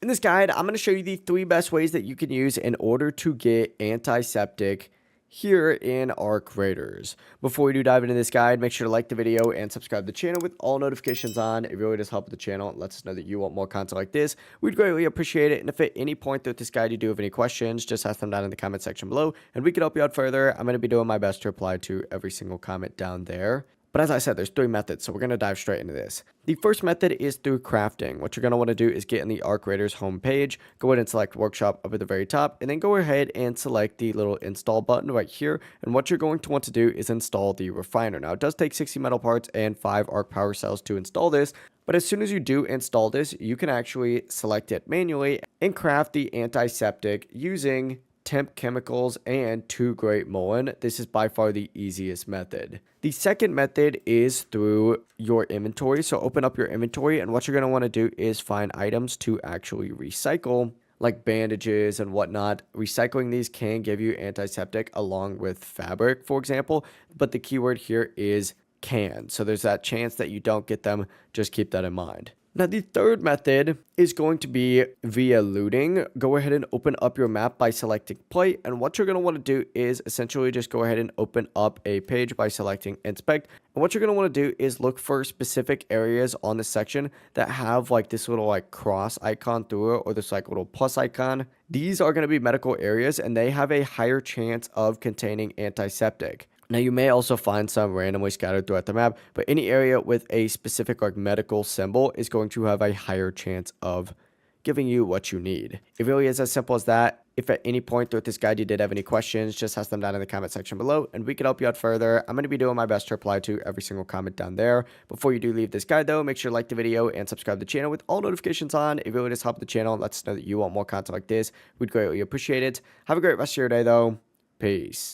In this guide, I'm going to show you the 3 best ways that you can use in order to get antiseptic here in Arc Raiders. Before we do dive into this guide, make sure to like the video and subscribe to the channel with all notifications on. It really does help the channel and lets us know that you want more content like this. We'd greatly appreciate it. And if at any point throughout this guide you do have any questions, just ask them down in the comment section below and we can help you out further. I'm going to be doing my best to reply to every single comment down there. But as I said, there's 3 methods, so we're going to dive straight into this. The first method is through crafting. What you're going to want to do is get in the Arc Raiders homepage, go ahead and select Workshop up at the very top, and then go ahead and select the little install button right here. And what you're going to want to do is install the refiner. Now, it does take 60 metal parts and 5 arc power cells to install this, but as soon as you do install this, you can actually select it manually and craft the antiseptic using temp chemicals and 2 Great Mullen. This is by far the easiest method. The second method is through your inventory. So open up your inventory, and what you're going to want to do is find items to actually recycle, like bandages and whatnot. Recycling these can give you antiseptic along with fabric, for example, but the keyword here is can. So there's that chance that you don't get them. Just keep that in mind. Now, the third method is going to be via looting. Go ahead and open up your map by selecting plate. And what you're going to want to do is essentially just go ahead and open up a page by selecting inspect. And what you're going to want to do is look for specific areas on the section that have like this little like cross icon through it, or this like little plus icon. These are going to be medical areas, and they have a higher chance of containing antiseptic. Now, you may also find some randomly scattered throughout the map, but any area with a specific like medical symbol is going to have a higher chance of giving you what you need. It really is as simple as that. If at any point throughout this guide you did have any questions, just ask them down in the comment section below and we can help you out further. I'm going to be doing my best to reply to every single comment down there. Before you do leave this guide though, make sure to like the video and subscribe to the channel with all notifications on. It really does help the channel and lets us know that you want more content like this. We'd greatly appreciate it. Have a great rest of your day though. Peace.